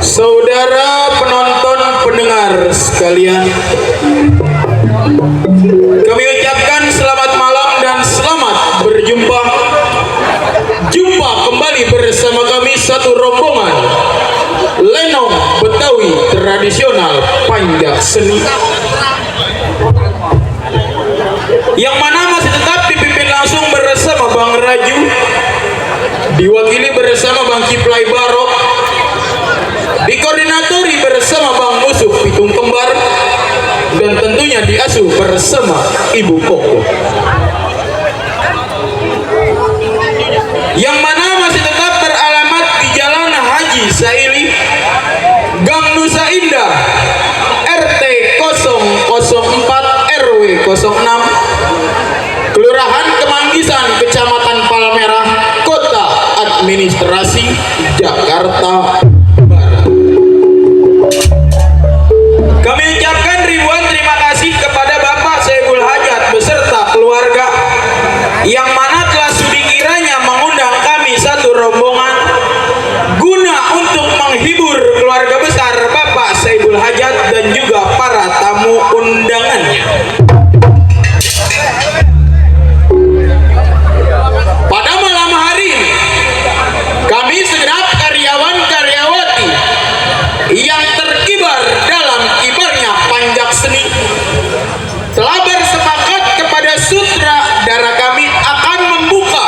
Saudara penonton pendengar sekalian, kami ucapkan selamat malam dan selamat berjumpa. Jumpa kembali bersama kami satu rombongan lenong Betawi tradisional Panjak Seni, yang mana masih tetap dipimpin langsung bersama Bang Raju, diwakili bersama Bang Kiplai Barok, dikoordinatori bersama Bang Musuh Pitung Kembar, dan tentunya diasuh bersama Ibu Koko, yang mana masih tetap beralamat di Jalan Haji Saili, Gang Nusa Indah, RT 004 RW 06, Kelurahan Kemanggisan, Kecamatan Palmerah, Kota Administrasi Jakarta. Kami ucapkan ribuan terima kasih kepada Bapak Saiful Hajat beserta keluarga, yang mana telah sudi kiranya mengundang kami satu rombongan guna untuk menghibur keluarga besar Bapak Saiful Hajat dan juga para tamu undangannya. Pada malam hari ini, kami segenap karyawan-karyawati yang terkibar dalam kibarnya Panjak Seni telah bersepakat kepada sutradara kami akan membuka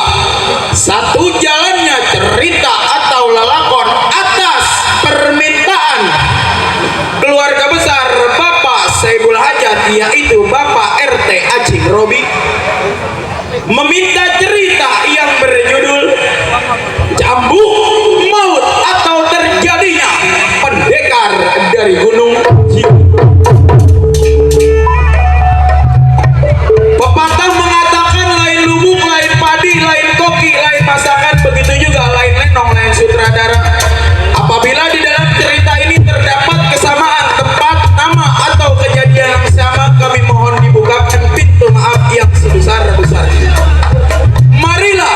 satu jalannya cerita atau lelakon atas permintaan keluarga besar Bapak Saiful Hajat, yaitu Bapak RT Acing Robi, meminta cerita yang berjudul Cambuk Maut atau Terjadinya Pendekar dari Gunung Jiwa. Pepatah mengatakan lain lubuk, lain padi, lain koki, lain masakan, begitu juga lain lenong, lain sutradara. Apabila di dalam cerita ini terdapat kesamaan tempat, nama, atau kejadian yang sama, kami mohon dibukakan pintu maaf yang sebesar-besarnya. Marilah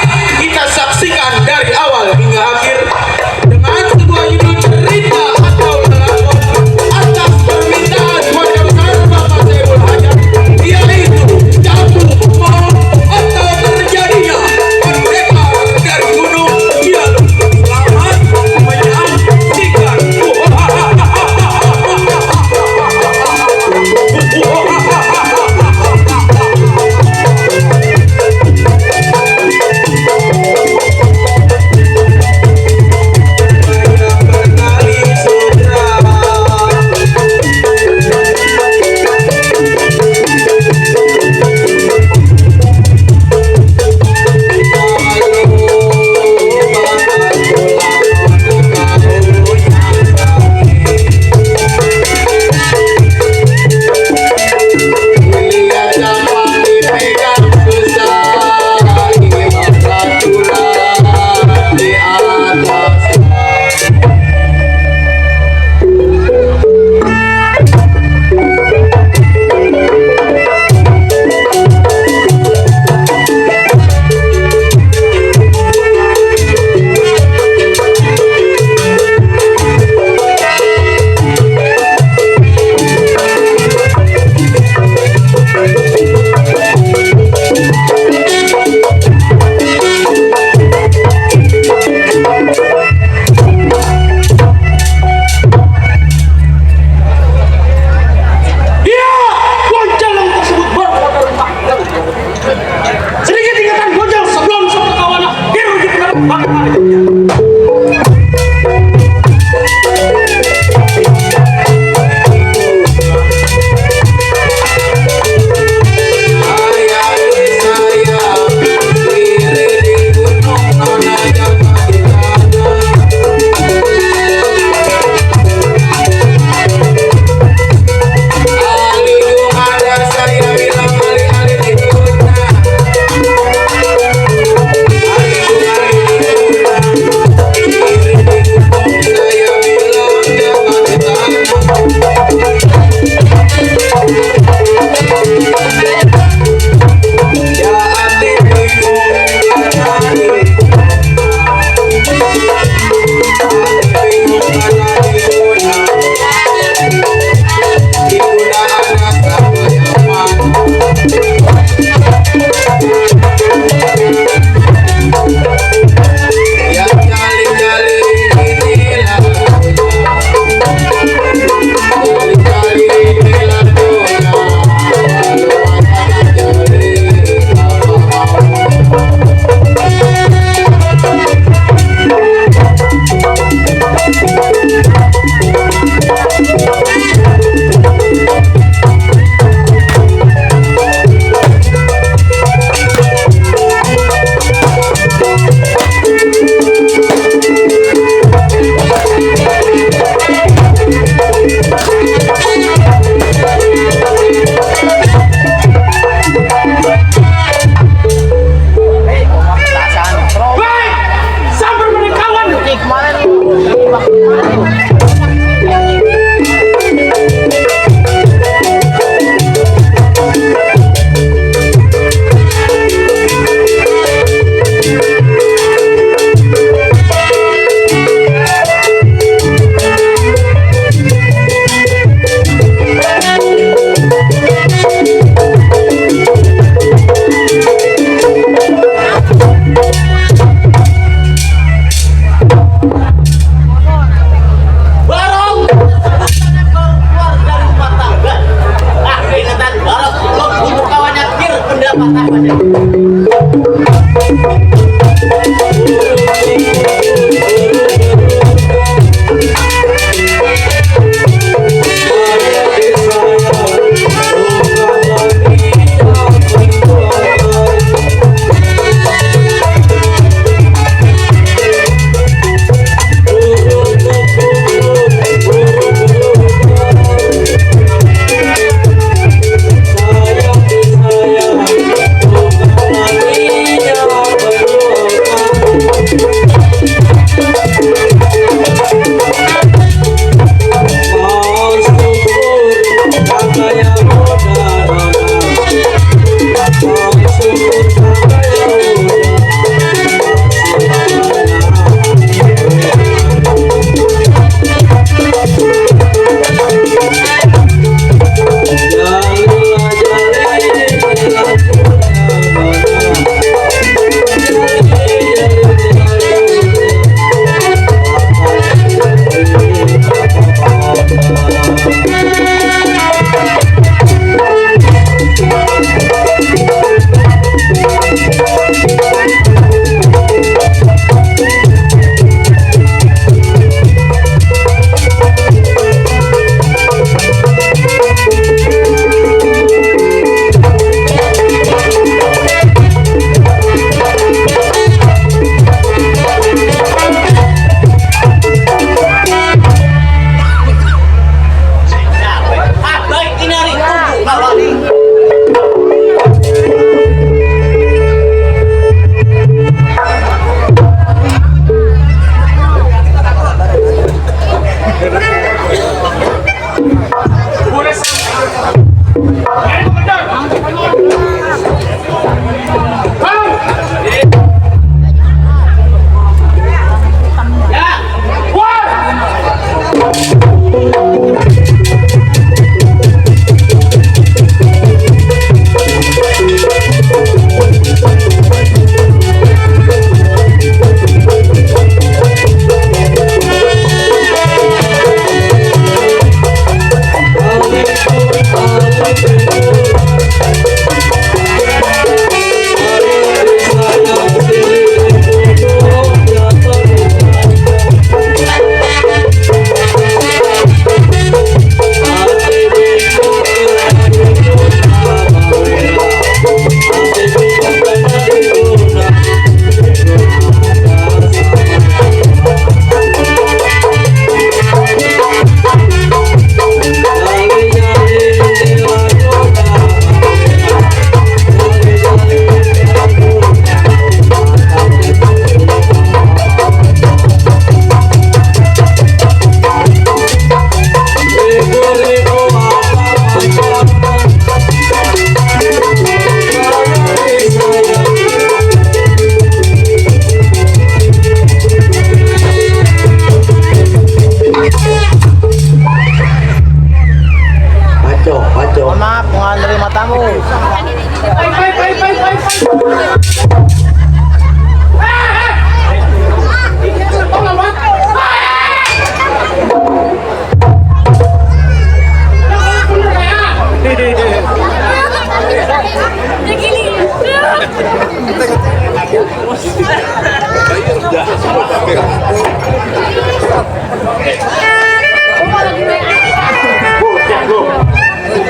Maco. Maaf, mau nerima tamu.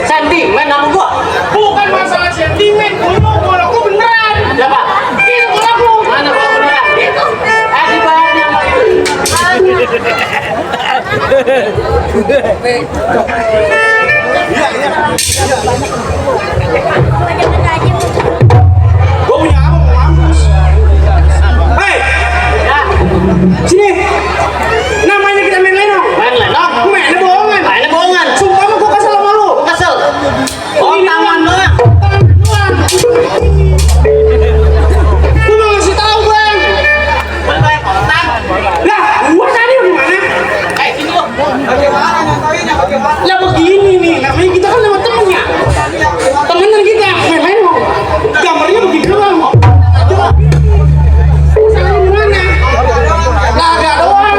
Sentimen nama gua. Bukan masalah sentimen, golaku beneran. Siapa? Itu golaku. Mana gua beneran? Itu. Di bahannya sama itu. Gua punya apa mau mampus. Hei, Ya, sini. Namanya kita main lenong. main lenong. Mainnya bohongan. Mainnya bohongan. Sumpah mah gua kesel sama lu. Kesel. Oh, tangan doang. Tangan doang. Gua mau ngasih tahu bang. Banyak kontak. Lah, gua tadi gimana? Sini lu. Ya begini nih, namanya kita kan lewat temennya. Temenan kita main lenong. Gambarnya begini doang. Coba. Salah gimana? Lah, agak doang.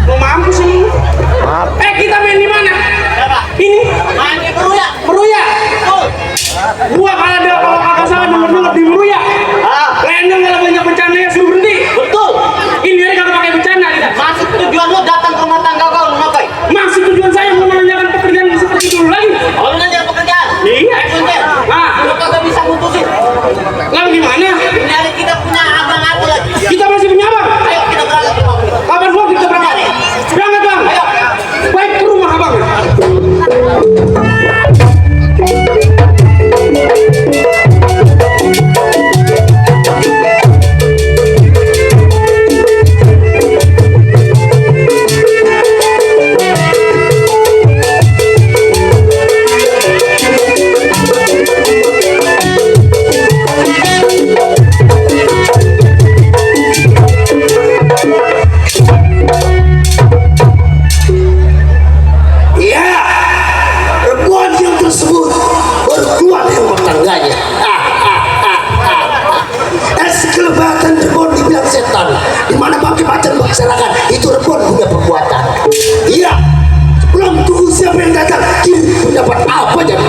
Mau mampus ini. Maaf. Kita main di mana? Siapa? Ini Main di Peruya. Meruya. Tuh. Gua kalau kakak salah denger di Meruya. Ah, Lenong kalau banyak bencana ya suruh berhenti. betul. Ini hari kagak pakai bencana kita. Masuk tujuan lu datang ke rumah tangga kau lu ngapain? Masih tujuan saya mau menanyakan pekerjaan seperti dulu lagi. Oh, lu nanya pekerjaan. Iya. Kunci. Ah. Lu kagak bisa mutusin. Lalu gimana? Ini hari kita punya abang aku lagi. Kita masih punya abang. Ayo kita berangkat ke rumah. Kapan gua kita berangkat? Berangkat bang. Ayo. Baik ke rumah abang. Ya, perempuan yang tersebut berkuat rumah tangganya. Sekelebatan rebon dibilang setan. Dimana pakai macan masyarakat itu rebon punya perbuatan. Iya, belum tunggu siapa yang datang. Kini pendapat apa jadi?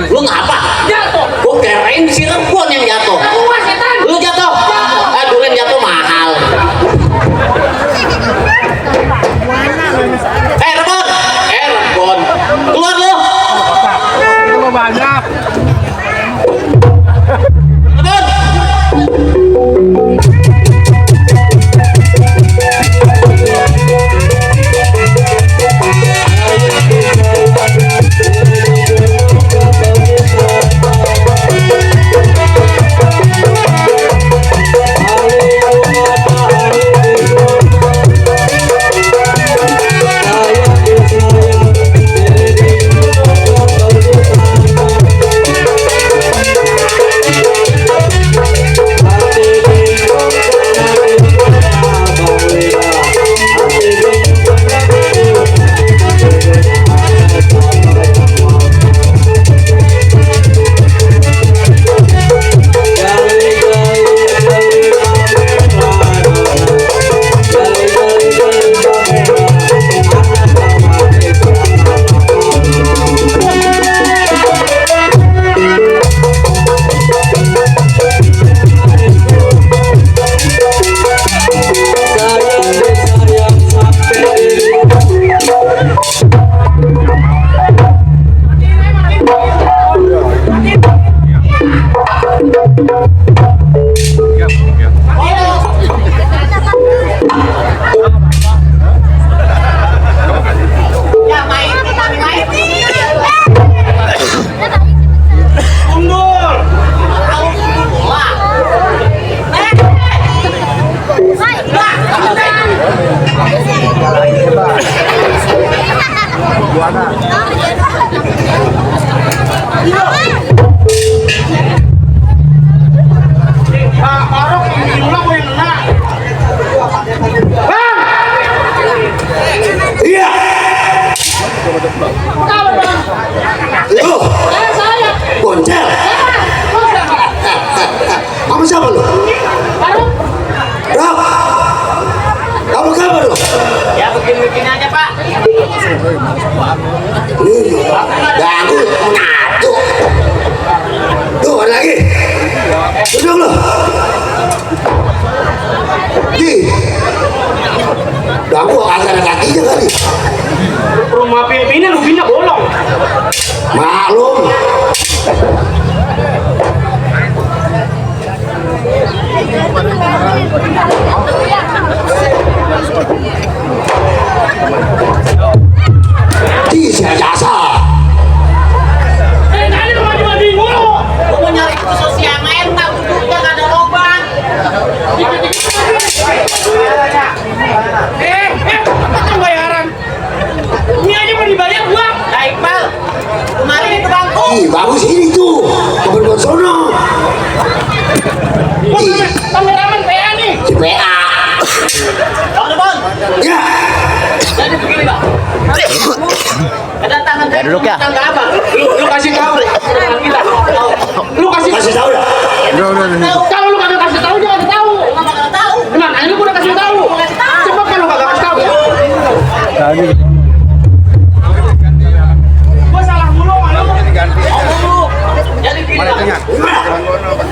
Lu ngapa? Jatuh. Gua kirain si Rebon yang jatuh. Gua setan. Lu jatuh? Ah, durian jatuh mahal. Rebon. Rebon. Keluar lu. banyak. Rebon. Iya. Lu Boncel. Kamu siapa lu? Rob. Kamu kabar lu? Ya begini-begini aja, Pak. Ganggu ngatu. Tuh ada lagi. Duduk lu. Di. Ganggu angkat kakinya kali. Rumah pimpinan lu pindah bolong. Maklum. Di jasa. Tadi lu mandi mulu. Gua mau nyari khusus yang enak, duduknya nggak ada lubang. Kan bayaran. Ini aja mau dibayar gua. Nah, Iqbal, kemarin itu bangku. Ih, bagus ini tuh. Kabar sono. Gua kameramen PA nih. Si PA. Bang Rebon, Ya. jadi begini, Bang. Kedatangan saya duduk ya. tangga apa? Lu kasih tahu. Lu Kasih tahu dah. kalau lu kagak kasih tahu jangan tahu. Nggak bakal tahu. Nah, ini gua udah kasih tahu. Coba kalau kagak kasih tahu. Gua salah mulu sama lu. Jadi gini, Bang.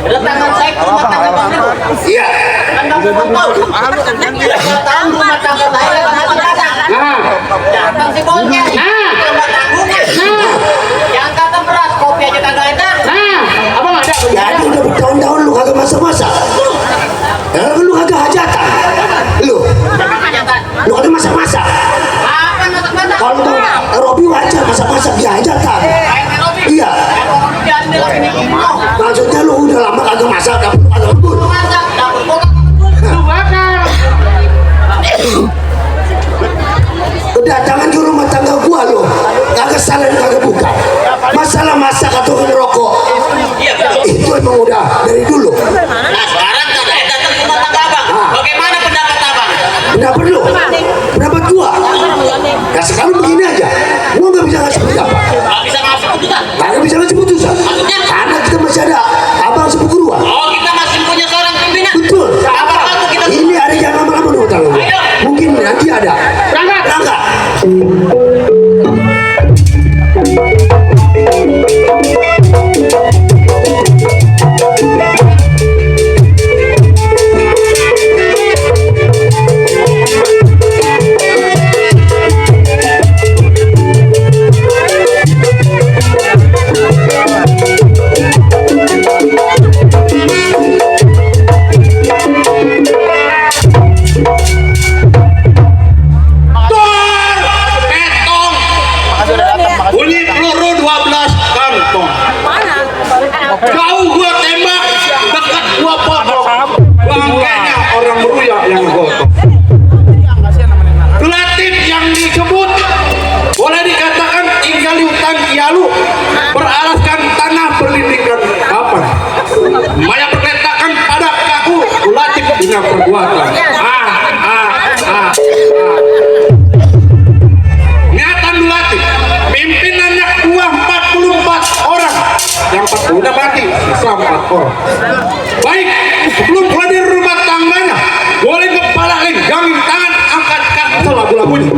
Kedatangan saya ke rumah tangga Bang Rebon. Iya. Kan Bang Rebon tahu. Nggak tahu rumah tangga saya lagi datang. Nah, Datang si Boncel. Tambah tanggungan. Yang kata beras, kopi aja kagak ada. abang ada. Jadi udah bertahun-tahun lu kagak masak-masak. Ya kan lu kagak hajatan. Lu Kenyataan. kagak masak-masak. Apa masak-masak? Kalau tuh Robi wajar masak-masak di hajatan. Iya. Maksudnya lu udah lama kagak masak dapur lu kagak lembur. Masak, dapur gua nggak Lu bakar. Kedatangan ke rumah tangga gua lo kagak salah kagak buka. Masalah masak atau ngerokok Iya, betul. itu emang udah dari dulu. Nah, sekarang saya datang ke rumah tangga Abang. Bagaimana pendapat Abang? Pendapat lu, pendapat gua. Ya sekarang begini aja, gua nggak bisa ngasih pendapat. Nggak bisa ngasih keputusan. Kagak bisa ngasih putusan. Maksudnya? Karena kita masih ada abang sepupu gua. Oh, kita masih punya seorang pimpinan. Betul. Abang aku kita. Ini ada yang lama-lama dulu tangga gua. Mungkin nanti ada. Berangkat. Berangkat. Jauh gua tembak, dekat gua potong. Bangkainya orang meruyak yang gotong. Latif yang disebut boleh dikatakan tinggal di hutan Kialu, beralaskan tanah berlindingkan kapan. Maya berletakkan pada kaku, Latif punya perbuatan. Niatan Latif, pimpinannya 44 orang, yang 40 udah mati, sisa 4 orang. Baik, sebelum hadir rumah tangganya, boleh kepala lenggangin tangan, angkat kaki lagu-lagunya.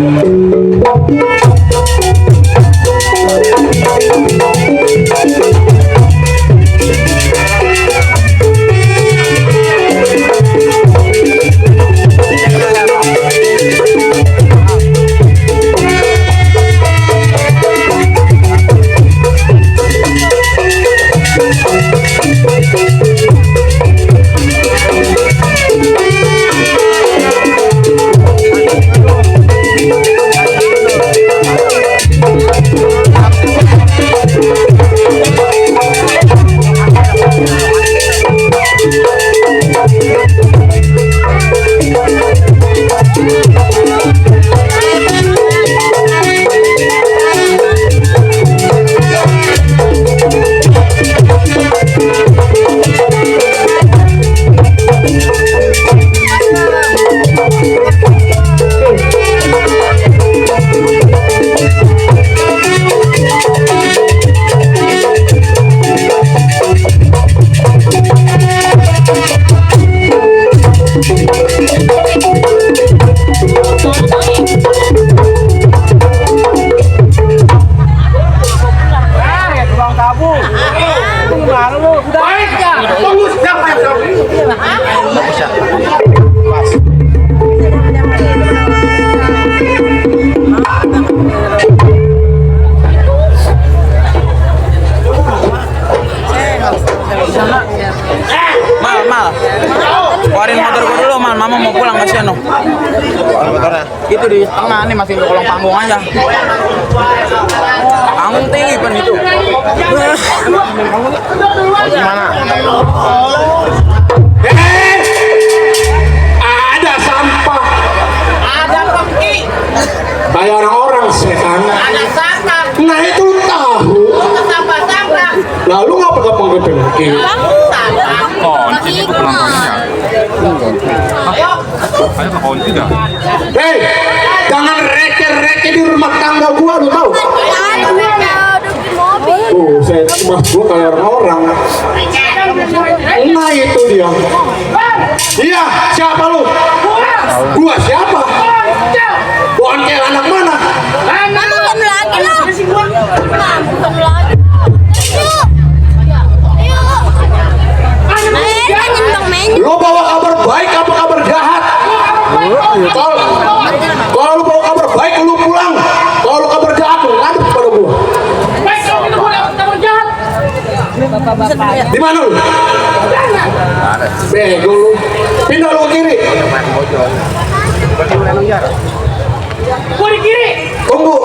Keluarin motor gua dulu, Mal. Mama mau pulang, kasihan loh. Itu di tengah nih, masih di kolong panggung aja. Panggung tinggi kan itu. Gimana? Ada sampah, Ada pengki, kayak orang-orang setan. ada sampah, Nah itu tahu. sampah-sampah, Lalu ngapa gak pengen-pengen? sampah. Hei, jangan receh-receh di rumah tangga gua, lu tahu? Saya mas gua kayak orang-orang. Nah itu dia. Iya, siapa lu? Gua siapa? Boncel anak mana? Belum lagi lo. Belum lagi. Yuk. Lu bawa kabar baik apa kabar jahat? Kalau lu bawa kabar baik lu pulang. Kalau lu kabar jahat lu ngadep pada gua. Di mana lu? Bego lu. Pindah lu ke kiri. Gua di kiri. Tunggu.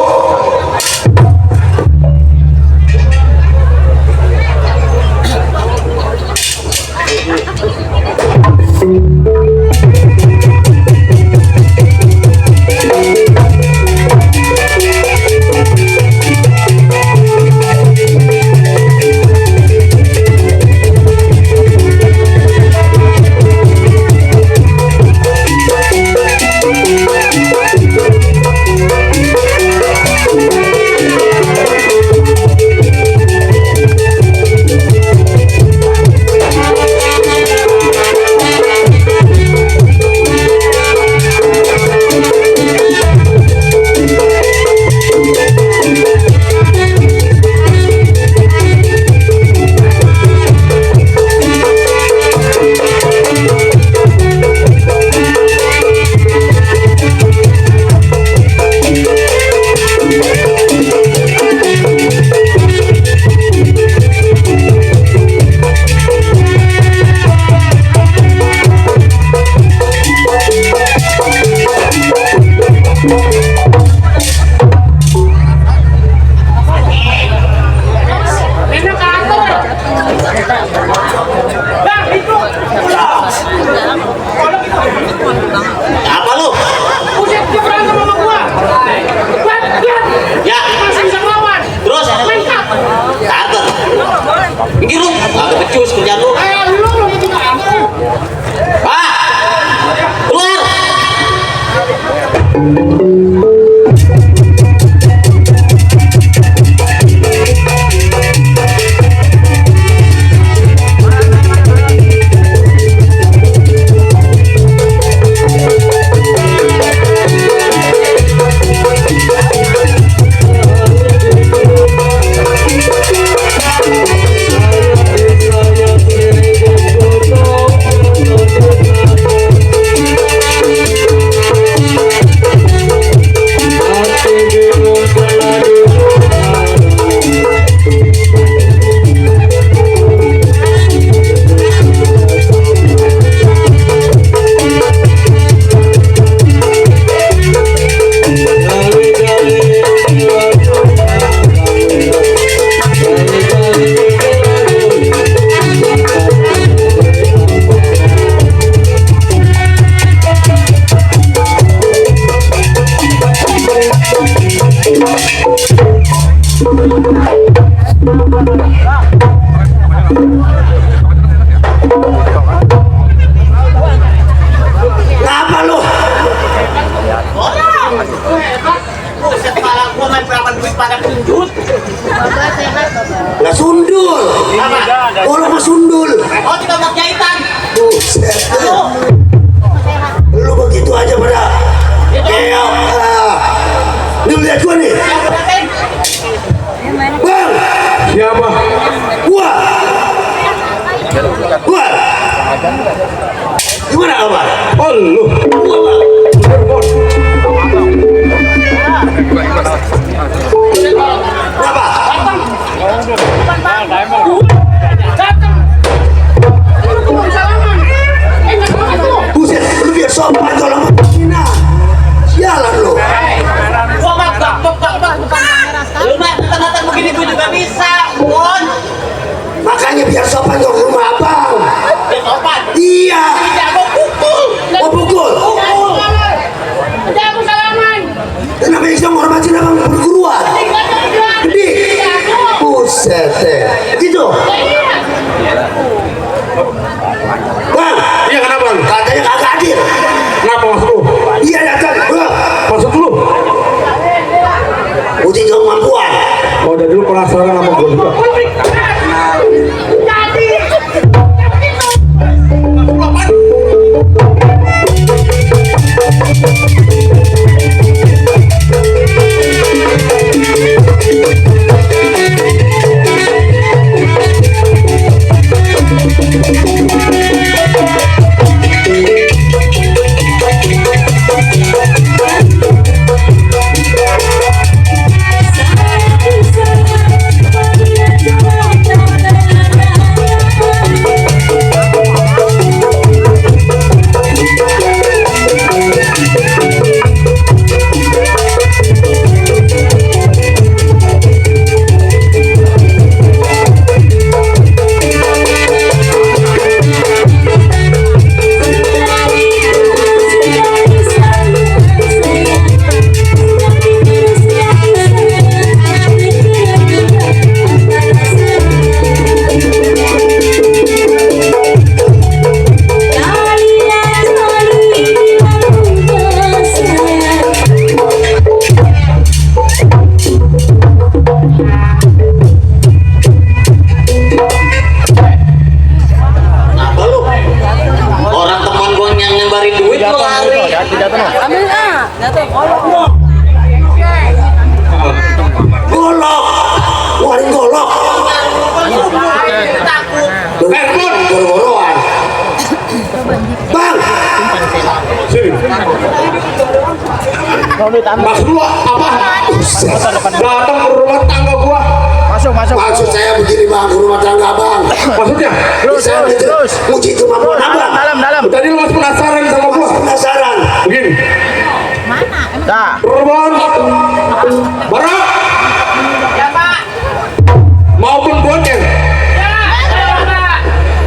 Ngapa lu? Buset, kepala gua main berapa duit pada kunjut. Lah sundul. Oh lu mah sundul. Oh, juga bak jahitan. Buset. Lu begitu aja pada keok. Lu lihat gua nih. Yang berapa? Bang, Siapa? gua. Gua. Gimana kabar? Oh lu. Gua, Bang. Kenapa? Buset, lu biar sopan kalau mau Cina. Sialan lu. Gua mah gak. Lu mah datang-datang begini gua juga bisa, Bon. Makanya biar sopan ke rumah abang. Ya sopan. Iya. Tidak mau pukul. Mau pukul. Jago salaman. Namanya bisa menghormatin abang perguruan. Gede. Buset deh. Begitu. Bang, Iya kenapa lu? katanya kagak hadir. Kenapa maksud lu? Iya datang. Bang, Maksud lu? uji kemampuan. Oh dari dulu penasaran sama gue juga. Kenapa lu? Orang teman gua yang ngembarin duit lu lari. Ambil ah. Jatuh. Golok. Warin golok. Takut. Goro-goroan. Bang, Sini. Maksud lu apa? Datang ke rumah tangga gua. maksud saya begini bang, ke rumah tangga bang. Maksudnya? Saya uji kemampuan abang. Dalam. Tadi lu masih penasaran sama gua. Penasaran. Begini. Dah. Rebon. Barak. Ya, Pak. Maupun goceng.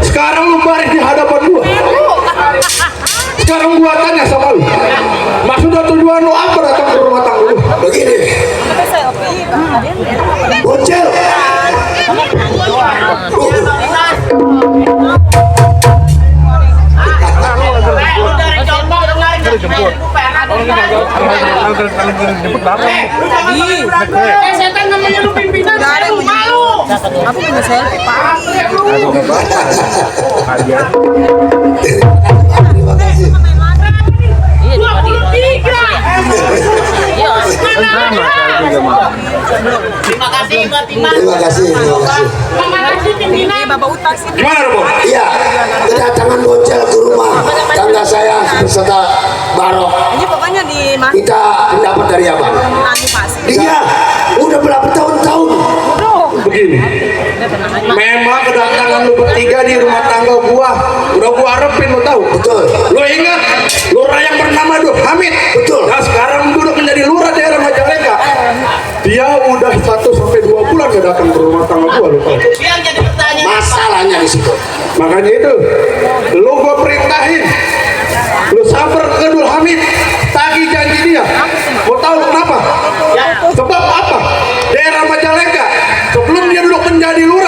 Sekarang lu baris di hadapan gua. Sekarang gua tanya sama lu. Maksudnya tujuan lu apa datang ke rumah tangga lu? Begini, bocil. Lu dari contoh udah lari ke jemput. Setan namanya lu pimpinan, lu malu. Aku punya selfie, Pak. Terima kasih. Iya, 23. Iya. Terima kasih buat Timah. Terima kasih. Terima kasih pimpinan. Bapak utang sih. Gimana Rebon? Iya, kedatangan bocil ke rumah tangga saya beserta Barok. Ini pokoknya di mas Kita pendapat dari abang. animasi. Dia udah berapa tahun-tahun. Begini. Memang kedatangan lu bertiga di rumah tangga gua udah gua harapin, lu tahu. Betul. Lu ingat lurah yang bernama Duh Hamid? Betul. Nah sekarang duduk menjadi lurah daerah Majalengka. Dia udah 1-2 bulan gak datang ke rumah tangga gua, lu tahu. Biar jadi pertanyaan. Masalahnya di situ. Makanya itu, lu gua perintahin, lu samper ke Dul Hamid, tagih janji dia. Mau tahu kenapa? Sebab apa? Daerah Majalengka sebelum dia duduk menjadi lurah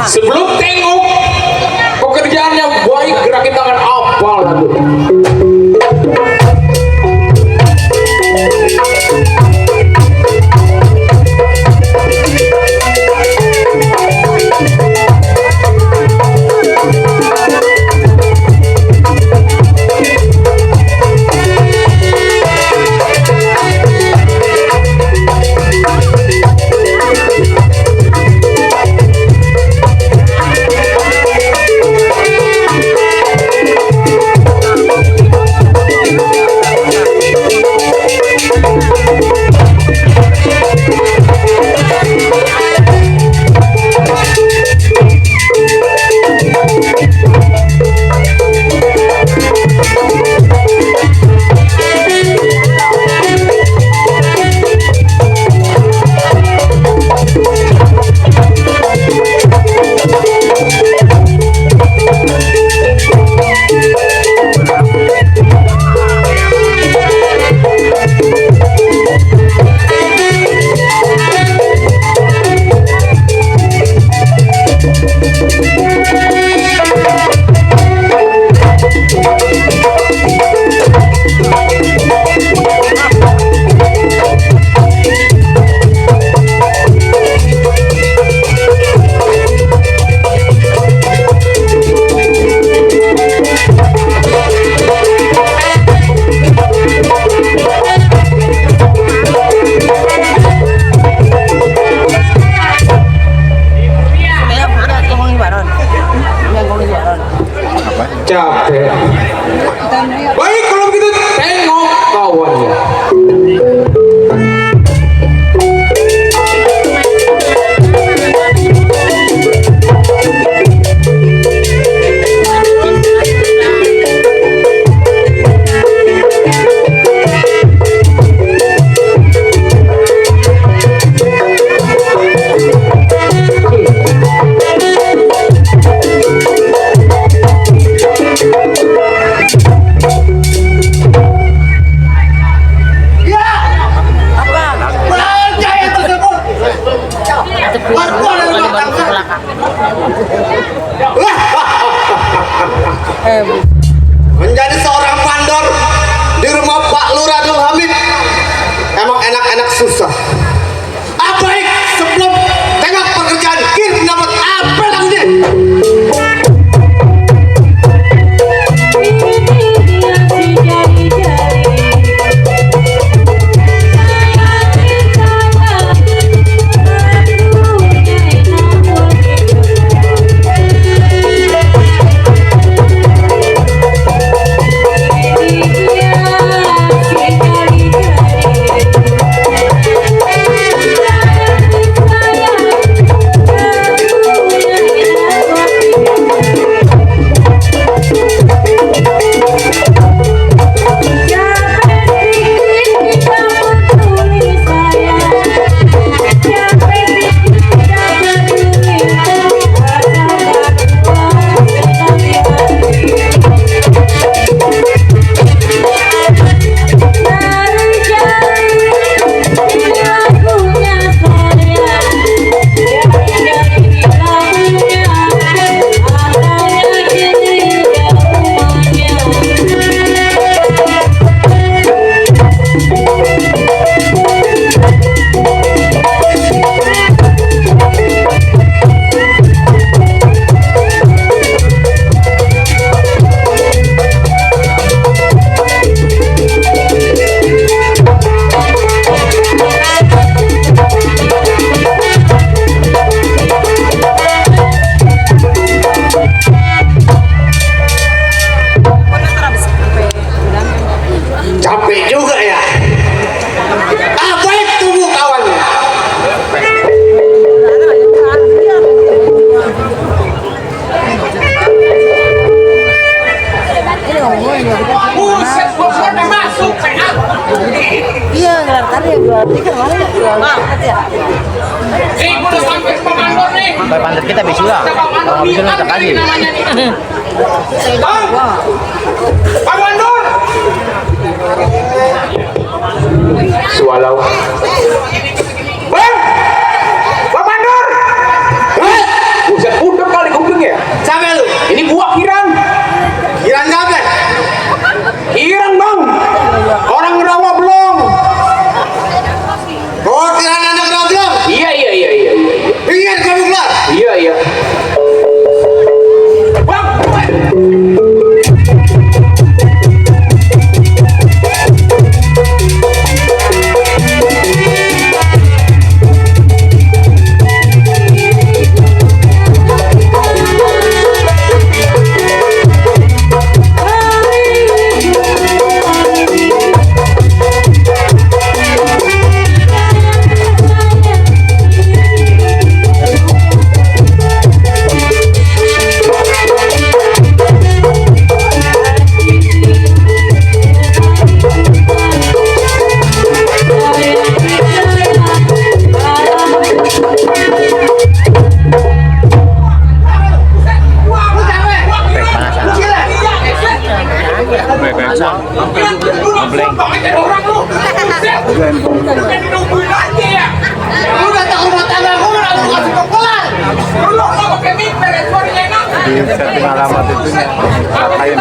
Sebelum tengok pekerjaannya baik, gerakin tangan apa lalu. Capek. Baik kalau begitu tengok kawannya. Menjadi seorang mandor di rumah Pak Lurah Abdul Hamid emang enak-enak susah. Baik sebelum tengok pekerjaan kir dapat apa lagi? Capek juga ya. Baik tunggu kawannya. Buset, bosnya udah masuk, Iya, gelar tadi yang jual tiket kemarin jual tiket ya. udah sampai ke mandor nih. Sampai pantat kita bisa. Kalau nggak bisa kita kasih. Pak Mandor. Swallow. Bang! Pak Mandor! Buset, udah Lu datang ke rumah tangga gue udah mau kasih pukulan. Lu nggak pakai mimpi, suaranya enak. Di setting alamat itu ratain.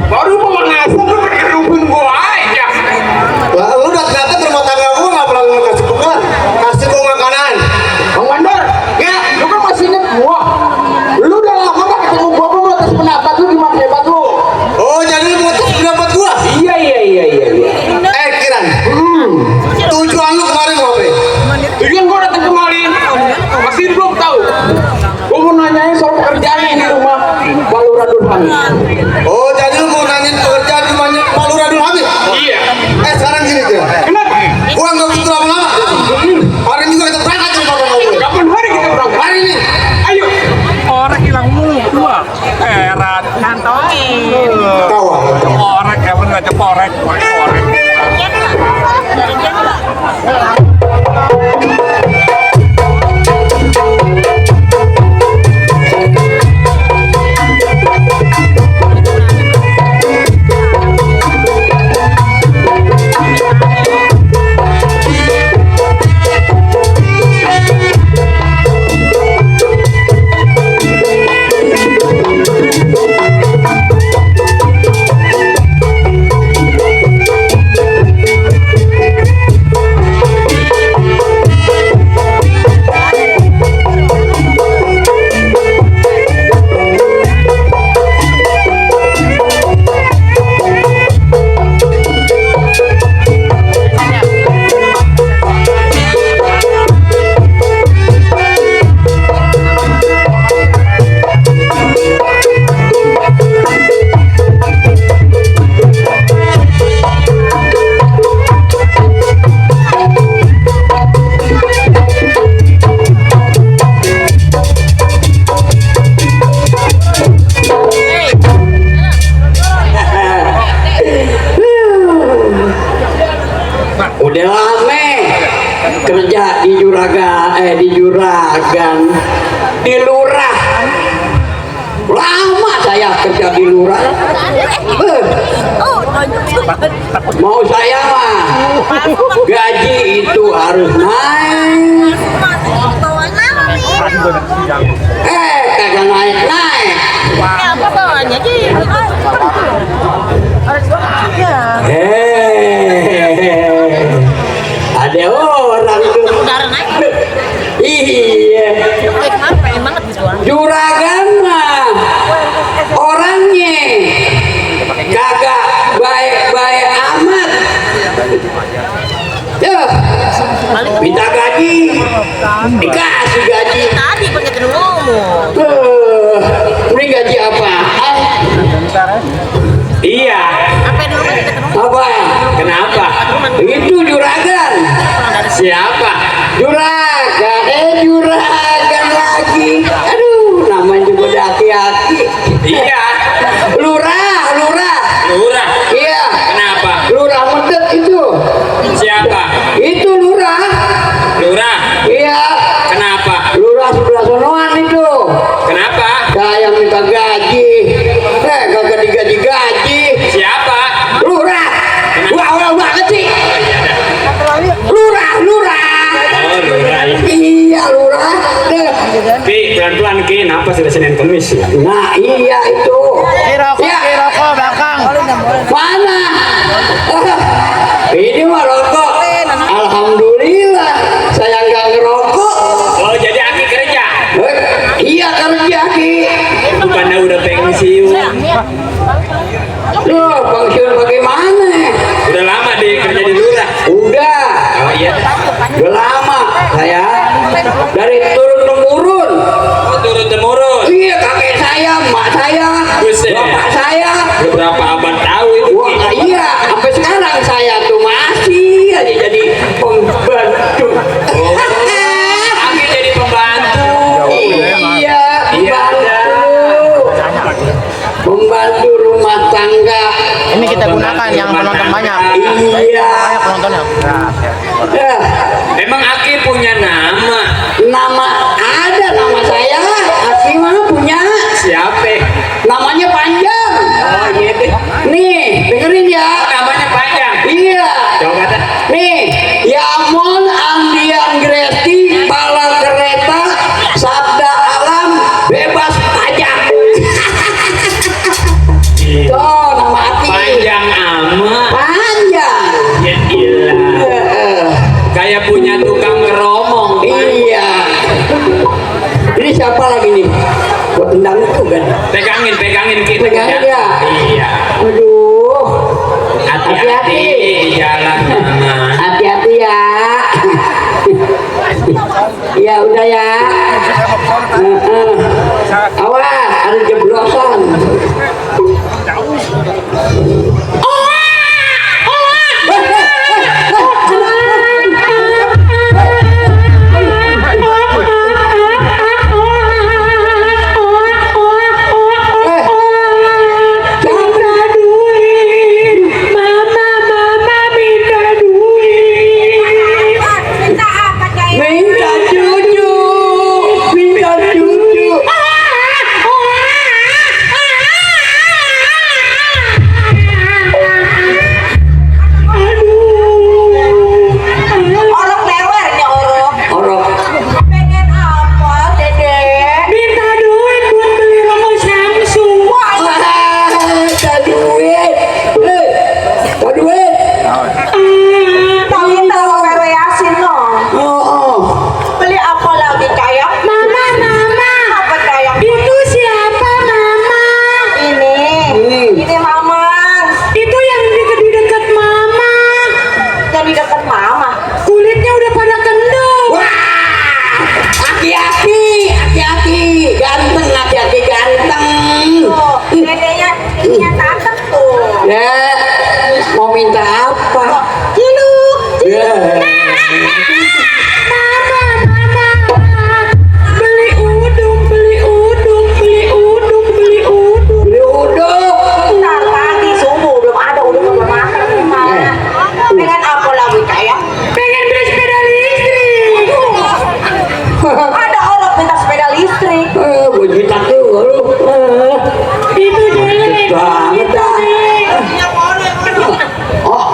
Baru mau ngasih lu pakai rubun gua aja. Lah lu udah ternyata ke rumah tangga gua nggak pernah ngasih pukulan, kasih gua makanan. Bang Mandor, ya, lu kan masih inget gua. Lu udah lama gak ketemu gua atas pendapat lu gimana hebat lu? Oh jadi lu mau pendapat gua? Iya. Kiran. Tujuan lu kemarin mau apa? Tujuan gua datang kemari, masih belum tahu. Gua mau nanyain soal pekerjaan di rumah Pak Lurah Durhani. Oh jadi lu mau nanyain pekerjaan di rumahnya Pak Lurah Abdul Hamid? Iya. Sekarang gini dia. Kenapa? Gua nggak butuh lama-lama. Hari ini juga kita berangkat dari Bapak Gue. Kapan hari kita berangkat? Hari ini. Ayo. Orek hilang mulu dua. Heran. Kantongin. Tahu. Orek ya bener aja porek. Orek. Dari dia nggak? Udah lama kerja di juragan, di lurah. Lama saya kerja di lurah. Mau saya mah gaji itu harus naik. Kagak naik. Apa bawahnya sih? Ada orang itu. Udara naik. Iya. Kenapa pengen banget gitu? Juragan mah orangnya kagak baik-baik amat. Ya, minta gaji, dikasih gaji. Tadi pakai terus ngomong. Ini gaji apa? Iya. Apa dulu kan kita ketemu? Apa? Kenapa? Itu juragan. Siapa? Juragan lagi. Aduh, namanya juga udah aki-aki. Iya. Lurah. Iya. Kenapa? Lurah Medet itu. Siapa? Itu lurah. Iya. Kenapa? Lurah sebelah sonoan itu. Kenapa? Saya minta gaji. Kagak digaji. Siapa? Lurah. Wah, orang banget sih. Lurah. Iya, lurah. Ki, pelan-pelan Ki, kenapa sudah Senin Kamis ya? Nah, iya itu. Rokok belakang. Mana? Ini mah rokok. Alhamdulillah, saya nggak ngerokok. Oh, jadi Aki kerja? Iya kerja Ki. Bukannya udah pensiun? Loh, pensiun bagaimana? Udah lama deh kerja di lurah? Udah. Oh iya? Udah lama saya. Dari turun-temurun. Oh, turun-temurun? Iya, kakek saya, emak saya, Buset. bapak saya. Berapa abad tahu itu? Wah, iya, sampai sekarang saya tuh masih aja jadi pembantu. Oh, Aki jadi pembantu. Iya, pembantu rumah tangga. Ini kita gunakan yang penonton banyak. Iya. Banyak penontonnya. Ya, Emang Aki punya nama? nama ada nama saya. Aki mah punya. Siapa? Namanya panjang. Oh iya deh. Tuh, nama Ati. Panjang amat. Panjang. Ya ilah. Kayak punya tukang ngeromong. Iya. Ini siapa lagi nih? Buat tendang itu kan? Pegangin kita. Pegangin ya? Iya. Aduh. Hati-hati di jalan mama. Hati-hati ya. Ya udah ya. Awas, ada jeblosan. Minta cucu, minta cucu. Orok lewernya orok. Orok. Pengen apa, Dede? Minta duit buat beli rokok Samsung. Tak duit. Tak duit. Tapi tahu Vero Yasin loh. Oh. Beli apa lagi kayak? Mama. Apa kayak? Itu siapa Mama? Ini Mama. Itu yang di dekat Mama. Yang di dekat Mama. Kulitnya udah pada kendor. Aki-aki ganteng, aki-aki ganteng. Tuh, dedenya ininya tatap tuh. Ya, mau minta apa? Ciluk. Ya. Mama. Beli udung. Beli uduk. Ntar pagi subuh belum ada udung belum makan nih Mama. Pengen apa lagi kayak? Pengen beli sepeda listrik. Ada orang minta sepeda listrik. Begitu tuh lu. Itu Banget dah. Oh,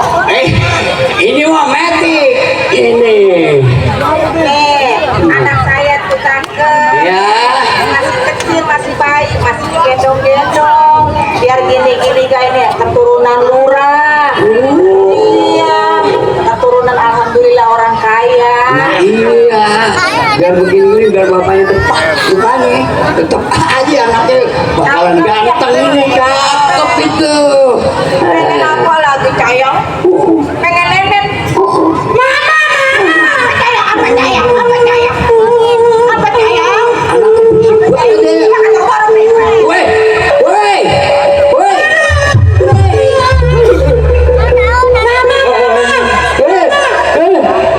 ini mah metik. Ini. Nih, anak saya tuh cakep. Ya. Masih kecil, masih bayi, masih digendong-gendong. Biar gini-gini kayak ini keturunan lurah. Iya, keturunan alhamdulillah orang kaya. Iya. Biar begini biar bapaknya tepat bukannya tetap aja anaknya bakalan ganteng ini cakep itu. Pengen apa lagi kayak? Pengen nenek. Mama. Apa kayak? Apa kayak? Anak berisik banget ya. Ya kata orang nih. Woi.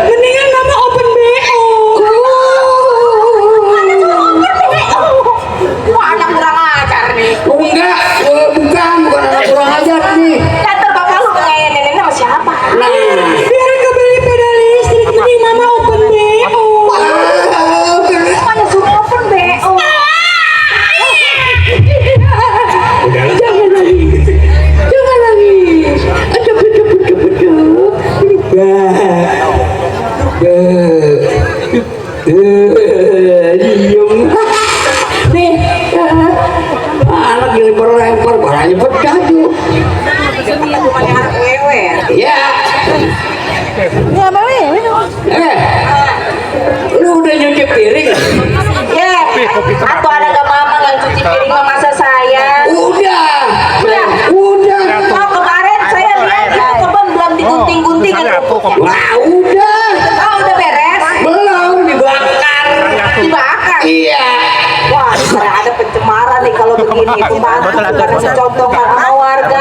Mendingan Mama open BO. Wah, anak kurang ajar nih. Enggak, bukan anak kurang ajar nih. Kata bapak lu kayak nenek sama siapa? Nah, Biar kebeli sepeda listrik, mending Mama open BO. Mana suruh open BO? jangan lagi. Diem. Nih, anak yang lempar barangnya pecah tuh. Cuma anak wewe. Ya. Lu udah nyuci piring? Ya, atau ada gak Mama yang cuci piring sama masa saya? Udah. Oh, kemarin saya lihat di kebun belum digunting-gunting kan rumputnya. Wah, udah. Oh, udah beres? Belum dibakar. Dibakar? Iya. Wah, saya ada pencemaran nih kalau begini. Itu bagus karena mencontohkan sama warga.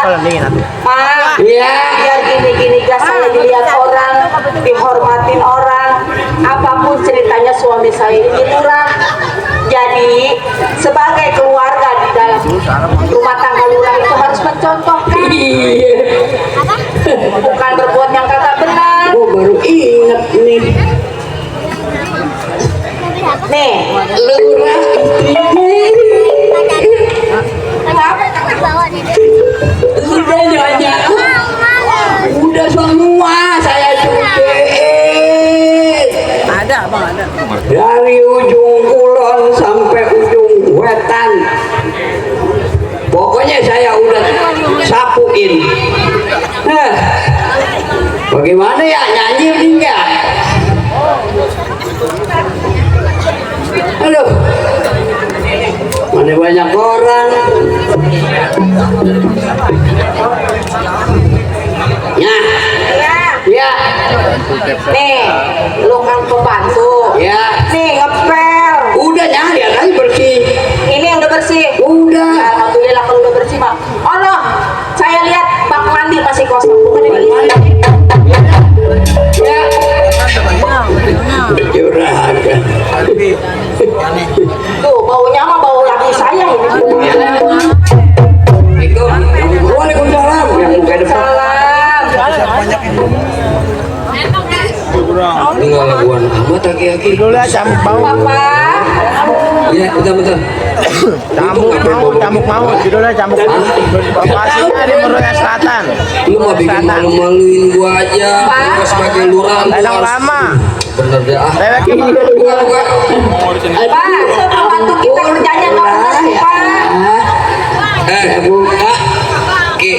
Ma, Iya. biar gini-gini gak saya dilihat orang, dihormatin orang. Apapun ceritanya suami saya ini lurah. Jadi sebagai keluarga di dalam rumah tangga lurah itu harus mencontohkan, Iya. bukan berbuat yang kagak benar. Gua baru inget nih. Nih, Lurah. Udah nyonya. Udah semua saya cuciin. Ada, Bang, ada. Dari ujung kulon sampai ujung wetan. Pokoknya saya udah nyanyiin. Hah. Bagaimana ya, nyanyi enggak? Aduh, mana banyak orang. Ya, Iya. ya, Nih, lu kan pembantu. ya. Nih, ngepel. Udah nyari kan bersih. Ini yang udah bersih. Udah. Alhamdulillah kalau udah bersih, Pak. Oh no, saya lihat bak mandi masih kosong. Bukan ini. Ya. Curang. Tuh, baunya mah bau laki saya ini. Waalaikumsalam. Yang muka depan. Salam. Tinggal laguan amat aki-aki. Dulu ya camuk mau. Papa. Ya, bentar. Camuk mau. Judulnya camuk mau. Lokasinya di Meruya Selatan. Lu mau bikin malu-maluin gua aja. Gua sebagai lurah. lu Ledang harus- lama. Bener deh ah. Lewek ini. Gua. Pak, pembantu kita kerjanya nggak benar, Pak. Buka. Ki.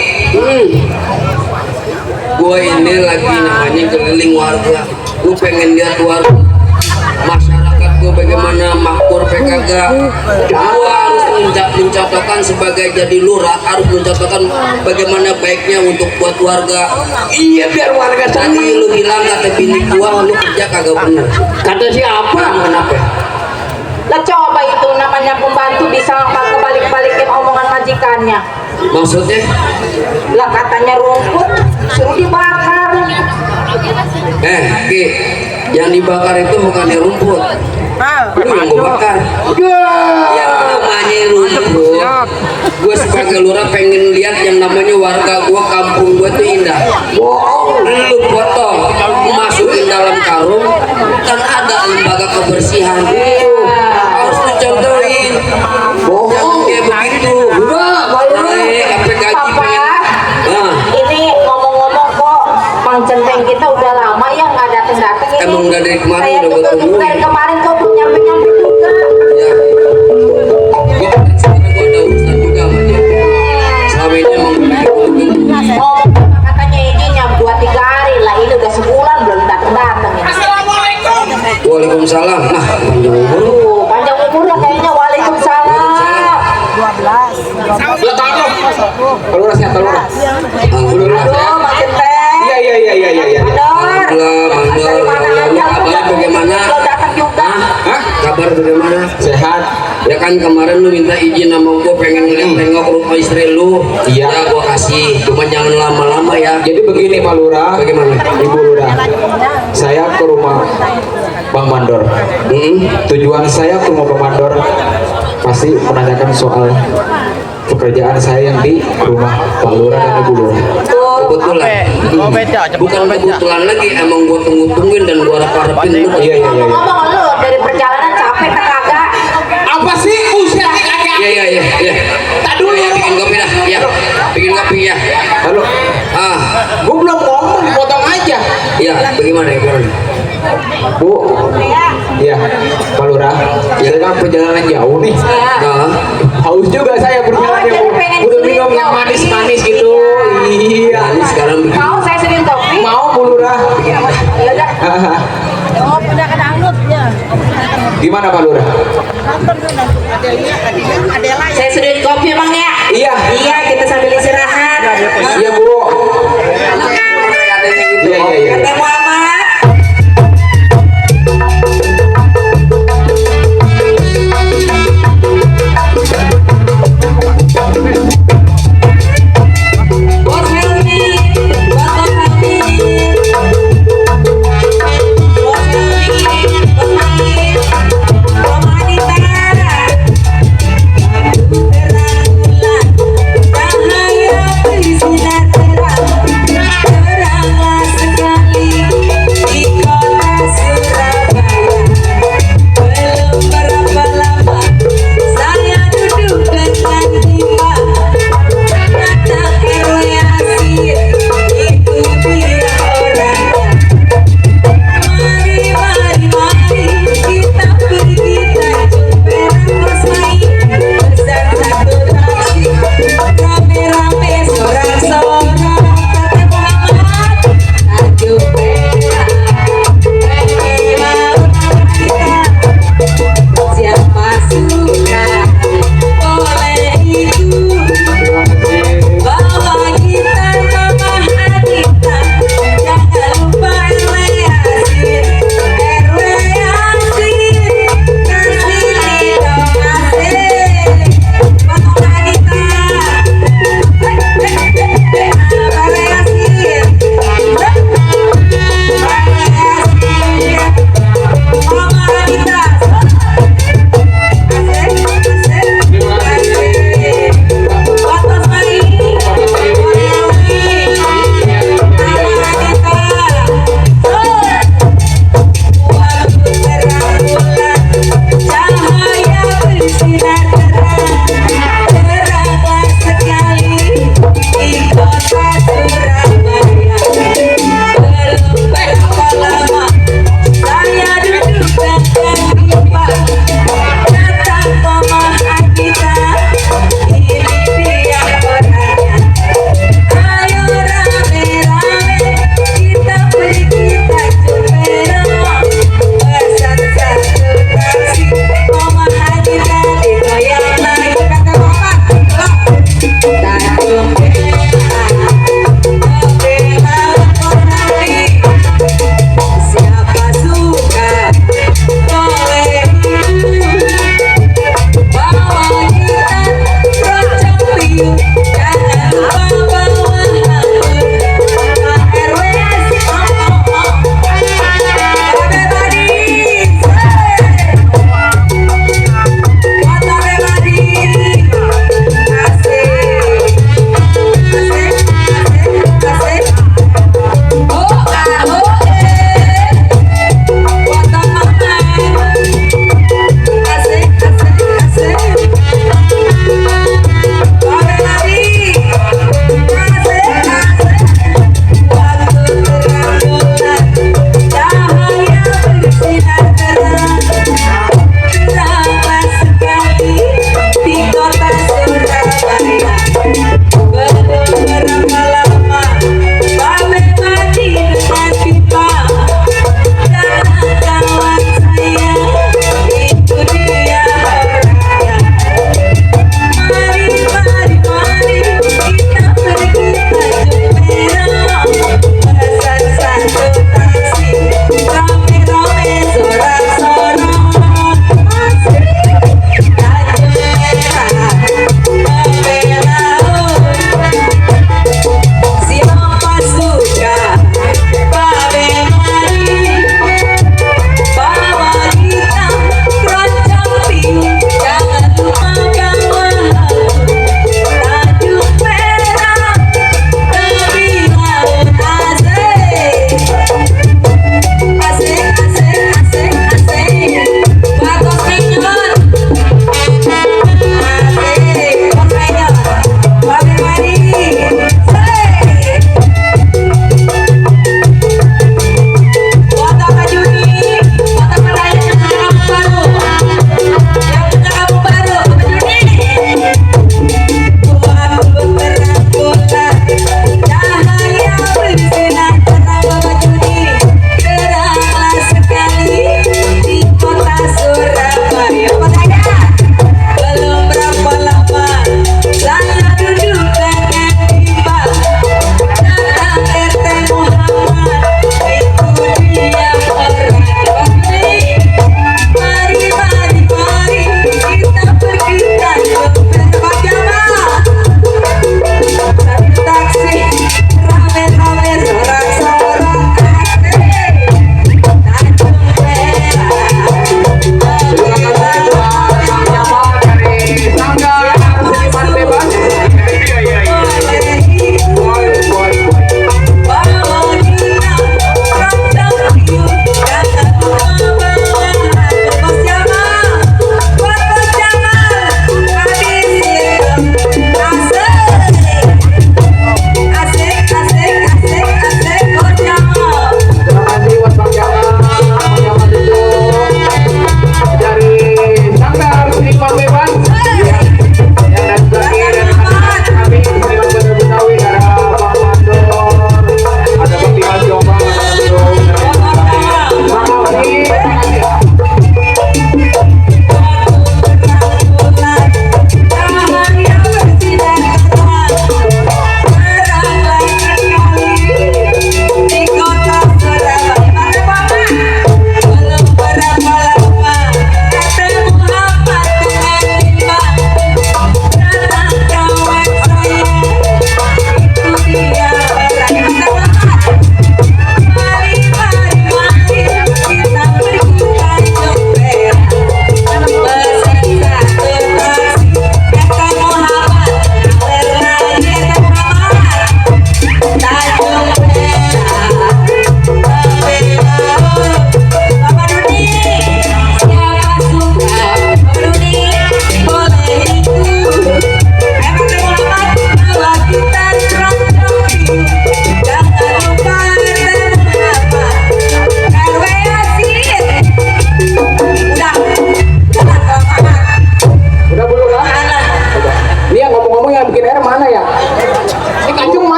Gua ini lagi namanya keliling warga. Gua pengen lihat warga masyarakat gua bagaimana makmur PKK. Gua harus mencontohkan sebagai jadi lurah, harus mencontohkan bagaimana baiknya untuk buat warga. Iya, biar warga tadi lu bilang kata bini gua lu kerja kagak bener. Kata siapa? Kenapa? Lah coba itu namanya pembantu bisa kebalik-balikin omongan majikannya. Maksudnya? Lah katanya rumput suruh dibakar. Ki, yang dibakar itu bukannya rumput. Lu yang gua bakar. Yang namanya rumput. Gue sebagai lurah pengen lihat yang namanya warga gua, kampung gua tuh indah. Bohong, lu potong, masukin dalam karung, kan ada lembaga kebersihan. Harus dicontohin. Bohong kayak begitu. Udah, naik sampai gaji Papa, pengen. Nah, ini ngomong-ngomong kok Mang Centeng kita udah lama ya nggak dateng-dateng ini. Emang udah dari kemarin Saya udah gua tunggu tungguin. dari kemarin kok belum nyampe-nyampe juga. ya. Gua kan sekarang gua ada urusan juga sama dia. Selama ini emang Oh, katanya izinnya 2-3 hari lah, ini udah sebulan belum dateng-dateng ini. Assalamualaikum. Waalaikumsalam. Nah, panjang umur. Panjang umur lah kayaknya. Waalaikumsalam. Lo tahu lo? Telur sehat telur. Alhamdulillah Aduh, sehat. Mang Centeng. Iya. Mandor. Alhamdulillah, Mandor. Dari mana Ya, aja, kabar bagaimana? Belum datang juga. Hah? Kabar bagaimana? Sehat. Ya kan kemarin lu minta izin sama gua pengen nengok rumah istri lu. Iya. Ya gua kasih, cuma jangan lama-lama ya. Jadi begini Pak Lurah. Bagaimana? Ibu Lurah. Saya ke rumah Bang Mandor. Tujuan saya ke rumah Bang Mandor pasti menanyakan soal pekerjaan saya yang di rumah Pak Lurah dan Ibu Lurah. Kebetulan. Oh beda, Bukan kebetulan lagi, emang gua tunggu-tungguin dan gua harap-harapin lu. Iya. Ngomong-ngomong lu dari perjalanan capek tak kagak? Apa sih usia kakak? Iya. Tak dulu. Ya, bikin kopi dah. Ya. Bikin kopi ya. Halo. Ah, Gue belum ngomong, dipotong aja. ya, bagaimana ya, gimana? Bu. Iya, Pak Lurah. Saya kan perjalanan jauh nih. Nah, Haus juga saya berjalan Oh, ya, Bu. jadi pengen Butuh seduhin minum yang kopi. manis-manis gitu. Iya. ini sekarang bikin. Mau saya sediain kopi? Mau Bu Lurah. Ya udah. Oh, udah kena anggut ya. Gimana Pak Lurah? Saya sediain kopi emang ya? Iya. Iya, kita sambil istirahat. Iya Bu. Iya. Teh Muhammad. Bos Helmi, Bapak Helmi. Bos Helmi, Bos Helmi. Mama Anita. Terang bulan cahaya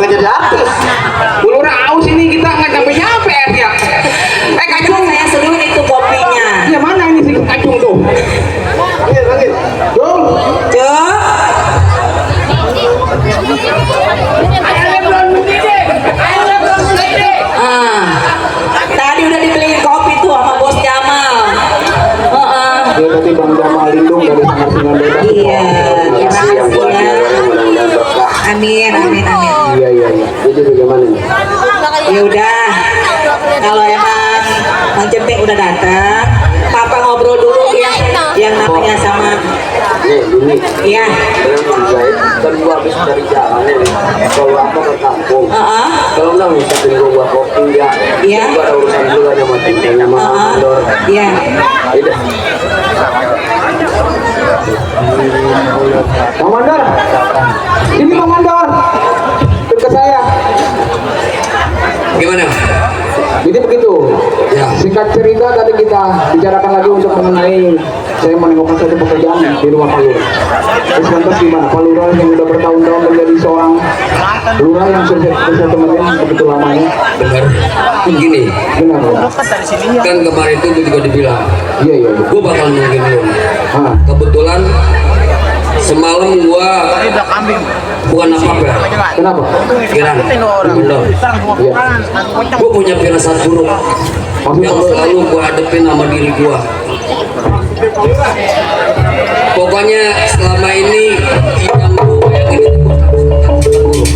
nggak jadi habis. Ulura aus ini kita nggak nyampe ya. Kacung. Saya seduh itu kopinya. Ya mana ini si kacung tuh? Angin. Dong. Jo. Tadi udah dibeliin kopi tuh sama bos Jamal. Ya tadi Bang Jamal lindung dari sangar-sangar bebas. Iya, terima kasih ya. Amin. Iya. Jadi bagaimana nih? Ya udah, kalau emang Bang Cempek udah datang, Papa ngobrol dulu ya, yang namanya sama. Ini. Iya. Kan gua habis dari jalan nih. Kalau apa ke kampung. Kalau nggak bisa tunggu gua kopi ya. Iya. Gua ada urusan dulu ada sama timnya sama Mandor. Iya. Udah. Bang Mandor. Ini Bang Mandor. Ke saya. Gimana? Jadi begitu. Ya. Singkat cerita tadi kita bicarakan lagi untuk mengenai saya menemukan satu pekerjaan di rumah Pak Lurah. Terus lantas gimana? Pak Lurah yang sudah bertahun-tahun menjadi seorang lurah yang saya temenin begitu lamanya. Benar. Gini. Benar. Kan kemarin itu gue juga dibilang. Iya. Gue bakal nungguin lu. Kebetulan semalam gua bukan apa-apa ya. Kenapa? Kirang, bener. Gua punya firasat buruk yang selalu gua hadepin sama diri gua. Pokoknya selama ini yang gua bayangin itu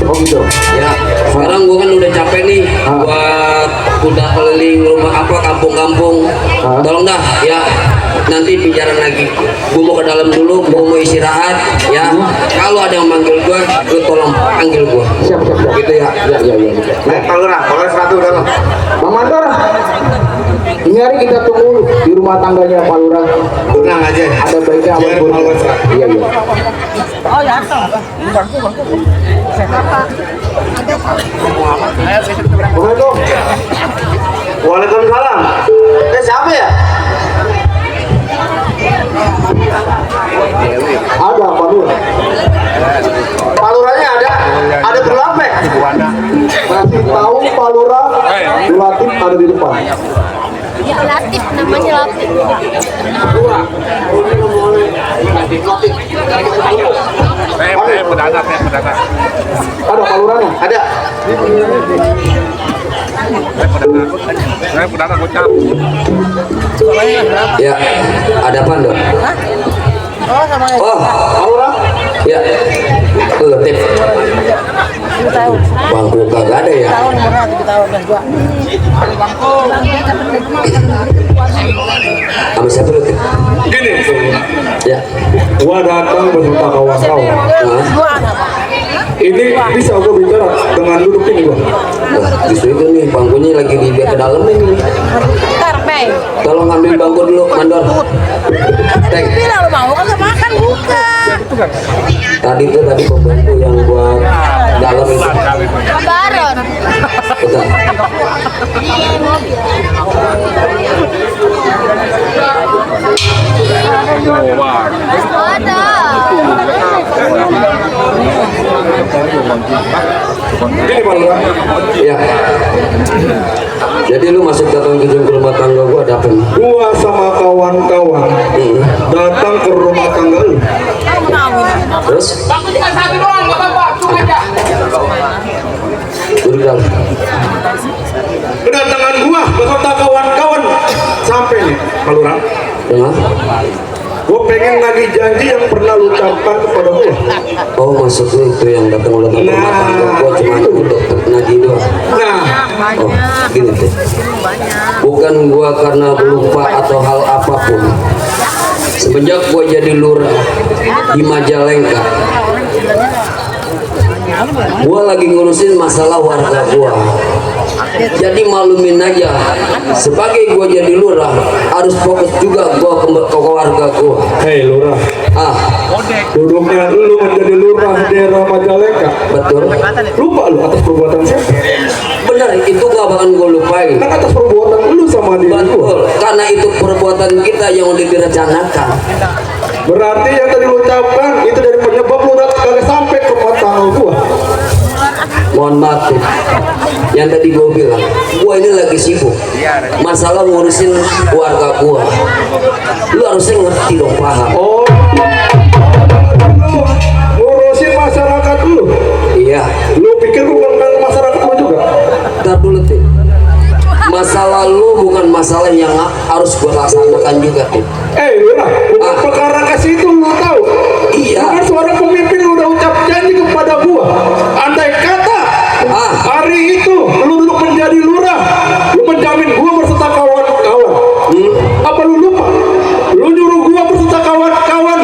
Oh gitu. ya. Sekarang gua kan udah capek nih buat udah keliling rumah apa kampung-kampung. Tolong dah ya. Nanti bicara lagi. Gua mau ke dalam dulu, gua mau istirahat ya. Kalau ada yang manggil gua, lu tolong panggil gua. Siap. Gitu ya. Iya. Pak Lurah satu dalam. Bang Mandor. Ini hari kita tunggu di rumah tangganya Pak Lurah. Tenang aja. Ada baiknya apa buruknya. Iya. Oh ya, Assalamualaikum. Waalaikumsalam. Siapa ya? Ada Pak Lurah. Pak Lurahnya ada berapa? Kasih tahu Pak Lurah, Latif ada di depan. ya Latif namanya Latif. Saya pedagang. Ada Pak Lurahnya? Ada. Saya pedagang gocap. Ya, ada apa dong? Oh sama ya. Oh, Pak Lurah? ya. Latif. 7 tahun. Bangku kagak ada ya? Tahun umurnya 7 tahun dan gua. Sama siapa Latif? Gini, Ya. gua datang beserta kawan-kawan. Nah, Dua anak. Ini bisa gua bicara dengan duduk ini gua. justru itu nih bangkunya lagi dibiar ke dalam ini. Bentar, Mei. Tolong ambil bangku dulu, Mandor. Teng. Bilang lu mau kagak makan bukan. Tadi pembantu yang buat dalam itu. Baron. Betul. Ada. Gini Pak Lurah, Ya. Jadi lu masuk datang ke rumah tangga gua ada apa nih? gua sama kawan-kawan datang ke rumah tangga lu. Terus? Satu doang, nggak apa-apa. Cuma aja. Duduk dalam. Kedatangan gua beserta kawan-kawan sampai nih Pak Lurah. Dengar? Gua pengen nagih janji yang pernah lu ucapkan kepada gua. Oh, maksud lu itu yang datang ke rumah tangga gua cuma untuk nagih doang. Nah, Oh, gini tuh. Bukan gua karena lupa atau hal apapun. Semenjak gua jadi lurah di Majalengka, gua lagi ngurusin masalah warga gua. Jadi malumin aja, sebagai gua jadi lurah harus fokus juga gua ke warga gua. hei Lurah, duduknya lu menjadi lurah daerah Majalengka. Betul. Lupa lu atas perbuatan saya. Benar, itu gak bakalan gua lupain. Kan atas perbuatan lu sama diri gua. Betul, karena itu perbuatan kita yang udah direncanakan. Berarti yang tadi lu ucapkan itu dari penyebab lu kagak sampai ke rumah tangga gua. Mohon mohon maaf deh. Yang tadi gue bilang, gue ini lagi sibuk masalah ngurusin keluarga gue. Lu harusnya ngerti dong, paham. Oh, ngurusin masyarakat lu. Iya. Lu pikir lu kenal masyarakat lu juga? Ntar dulu Tip, masalah lu bukan masalah yang harus gue laksanakan juga Tip. Lurah, bukan perkara kasih itu lu tahu. Iya. Bukan seorang pemimpin lu udah ucap janji kepada gua. Andai kata hari itu lu duduk menjadi lurah, lu menjamin gua berserta kawan-kawan. Apa lu lupa? Lu nyuruh gua berserta kawan-kawan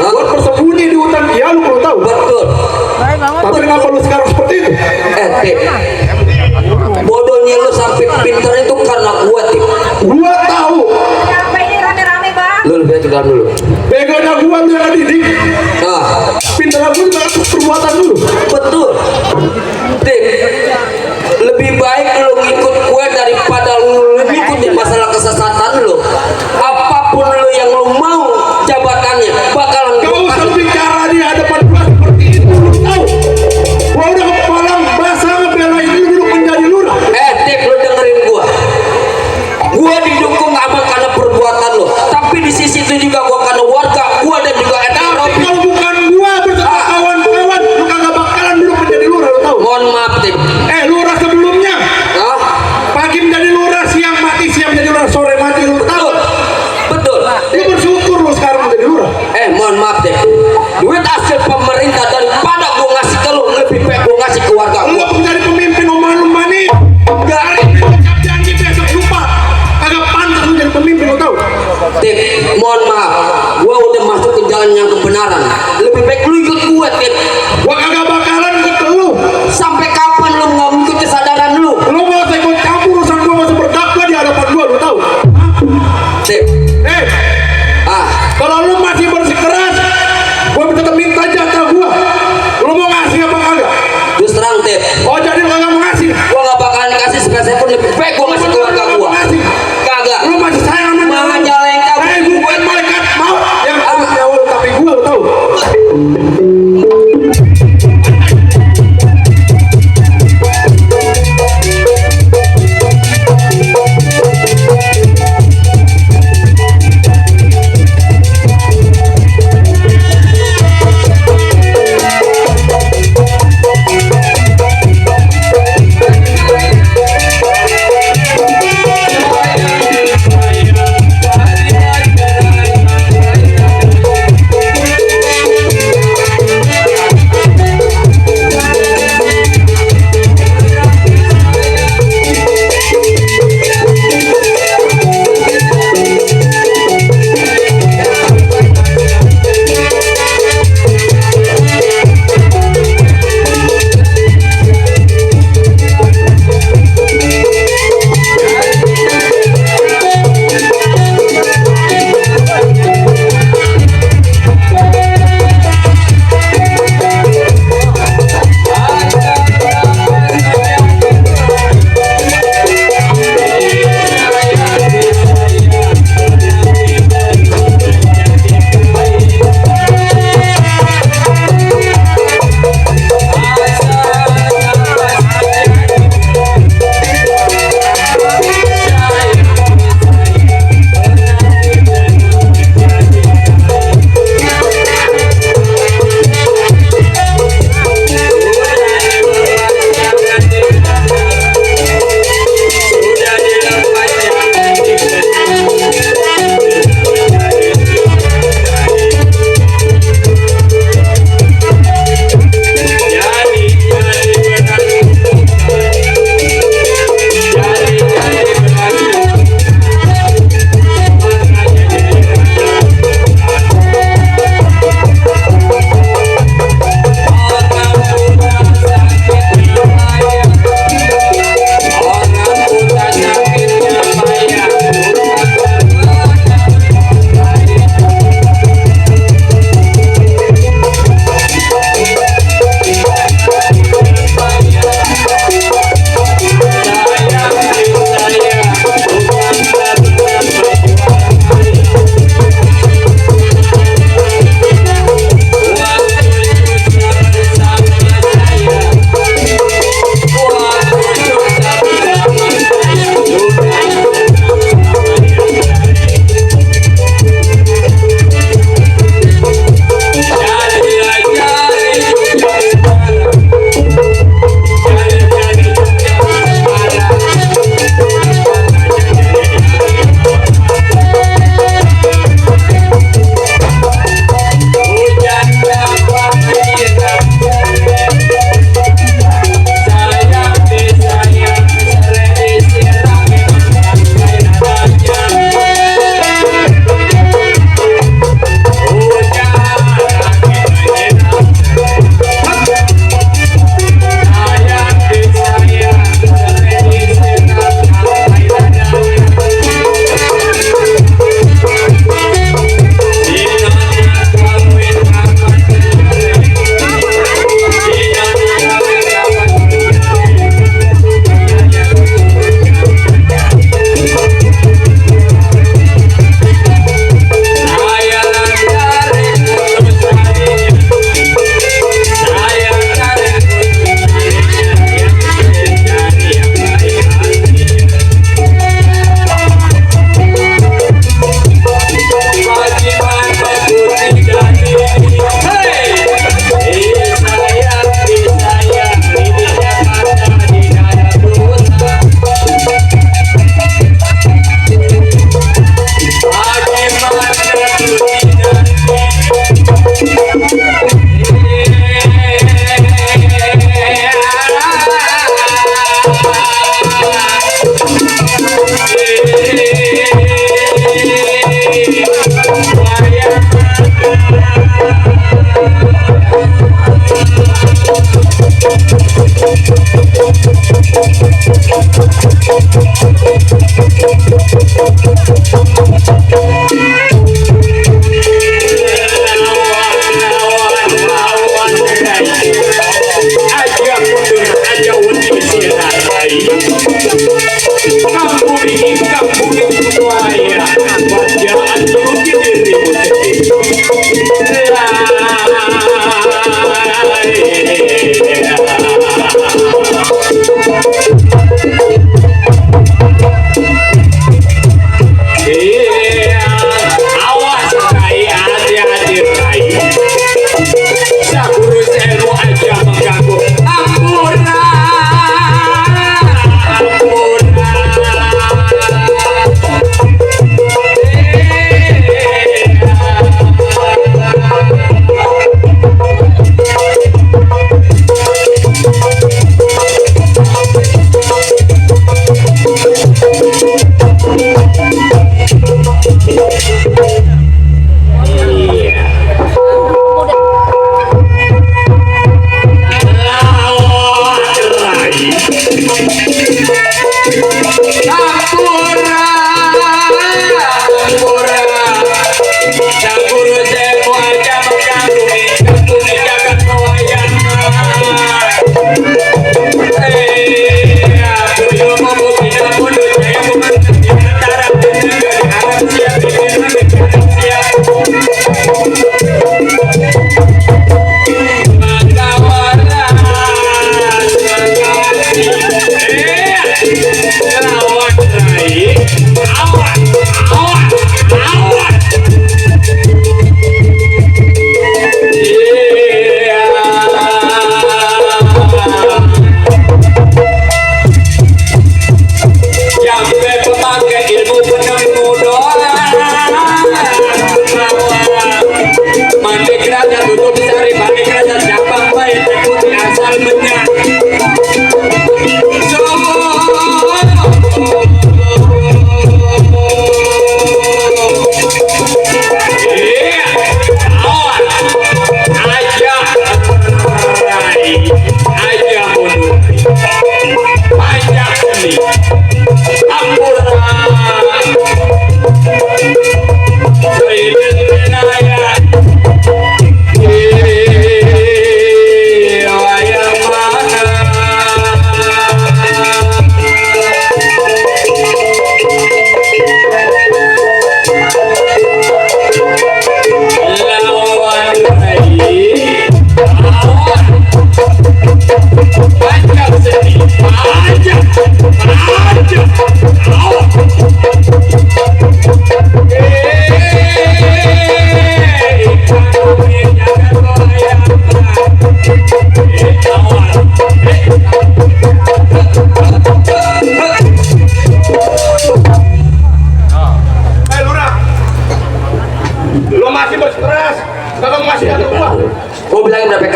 buat bersembunyi di hutan. Iya, lu perlu tahu. Betul. Tapi kenapa lu sekarang seperti itu? Tip, bodohnya lu sampai pinter itu karena gua Tip. Gua tahu. Apa ini rame-rame bang? Lu lebih aja dalam dulu. Begonya gua tuh yang didik. Pinter gua juga atas perbuatan dulu. Betul. Tip, lebih baik lu ngikut gua daripada lu ngikutin masalah kesesatan lu. Apapun lu yang lu mau jabatannya bakalan Gak usah bicara di hadapan gua seperti itu, lu tahu. Gua udah kepalang basah ngebelain lu duduk menjadi lurah. Tip, lu dengerin gua. Gua didukung abang karena perbuatan lu, tapi di sisi itu juga gua karena warga gua dan juga Tapi kalau bukan gua bersama kawan-kawan, lu kagak bakalan duduk menjadi lurah, lu tahu. Mohon maaf Tip. Lurah sebelumnya pagi menjadi lurah, siang mati, siang menjadi lurah, sore mati, lu tahu. Betul. Lu bersyukur lu sekarang menjadi lurah. Mohon maaf Tip. Duit hasil pemerintah daripada gua ngasih ke lu, lebih baik gua ngasih ke warga Lu gua. menjadi pemimpin omongan lu manis. Hari ini ucap janji, besok lupa. Kagak pantas lu jadi pemimpin, lu tahu. Tip, mohon maaf, gua udah masuk ke jalan yang kebenaran. Lebih baik lu ikut gua Tip. Gua kagak bakalan ikut lu. Sampai kapan lu nggak ikut kesadaran lu? Lu mau ikut campur urusan gua, masih berdakwah di hadapan gua, lu tahu. Tip, Kalau lu masih bersikeras, gua tetap minta jatah gua. Lu mau ngasih apa kagak? terus terang Tip, Oh, jadi lu kagak mau ngasih? gua nggak bakalan kasih sepeser pun. Lebih baik gua ngasih ke warga gua. Kagak. Lu masih sayang sama Majalengka. bukan malaikat maut yang harus nyawa lu, tapi gua, lu tahu.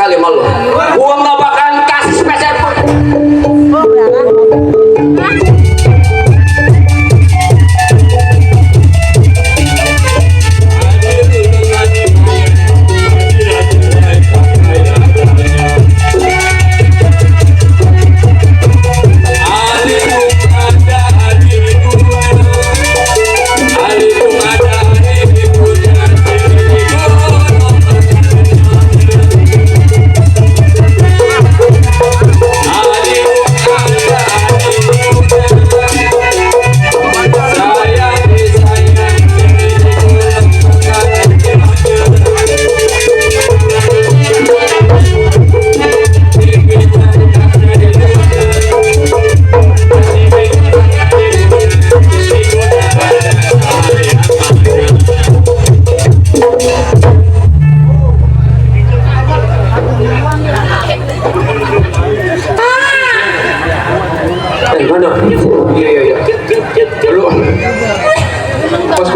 kali malu. Gua nggak bakalan kasih spesial pun.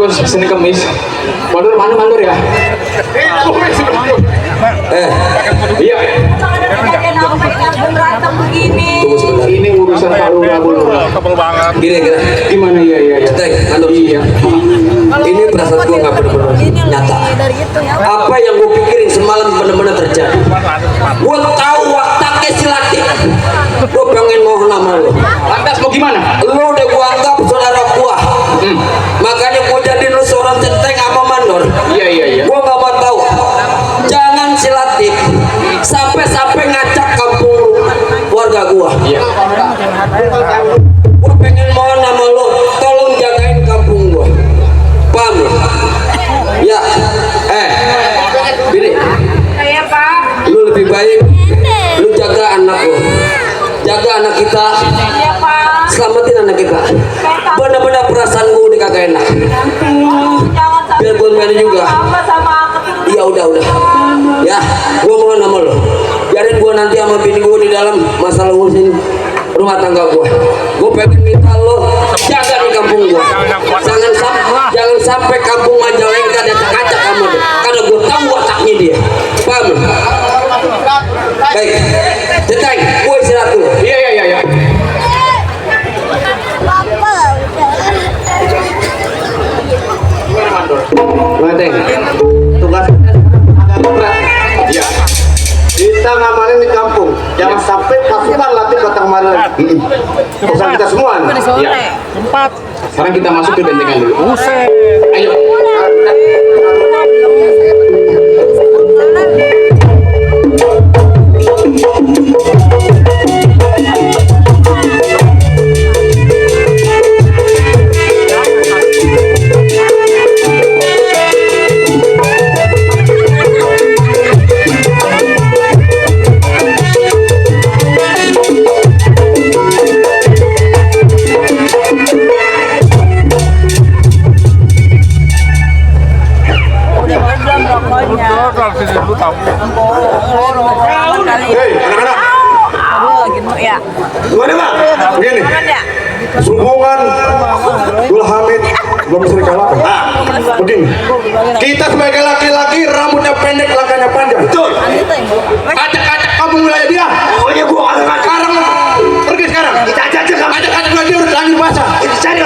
Bos sini kemis. Mandor mana mandor ya? Iya. Berantem begini. Tunggu sebentar. Ini urusan Pak Lurah Bu Lurah. Kapal banget. Gini. Gimana ya? Cetek, mandor. Iya. Ini perasaan gue nggak benar-benar nyata. Apa yang gue pikirin semalam benar-benar terjadi. Gue tahu wataknya si Lati. Gue pengen mohon nama lo. Lantas mau gimana? Lo udah gue anggap saudara gue. Makanya gue jadi lo seorang centeng sama mandor. Iya. Gue gak mau tahu. Jangan si Latif sampai ngacak kampung warga gue. Iya. Gue pengen mohon sama lo, tolong jagain kampung gue. Paham lo? Ya. Bini. Iya, Pak. Lu lebih baik lu jaga anak lu, jaga anak kita, Iya, Pak. selamatin anak kita. Benar-benar perasaan gue udah kagak enak. Jangan sampai Biar gue main juga. sama Ya udah. Ya, gue mohon sama lo. Biarin gue nanti sama bini gue di dalam masalah urusin rumah tangga gue. Gue pengen minta lo jaga di kampung gue. Jangan sampai kampung Majalengka ada acak kamu deh. Karena gue tahu wataknya dia. Paham? Baik, Ceteng, gue istirahat dulu. Iya. Teng, tugas agak berat. Iya. Kita ngamalin di kampung, jangan sampai pasukan Latif datang kemari lagi. Urusan kita semua. Iya. Sekarang kita masuk ke bentengan dulu. Ayo. Hei, anak-anak. Ya. Gimana bang? Begini. Hubungan Dul Hamid belum bisa dikalahkan. Begini. Kita sebagai laki-laki rambutnya pendek, langkahnya panjang. Betul. Acak-acak kamu wilayah dia. Oh iya gua sekarang pergi sekarang. Kita ajak kamu. Acak-acak lagi udah lanjut basah. Cari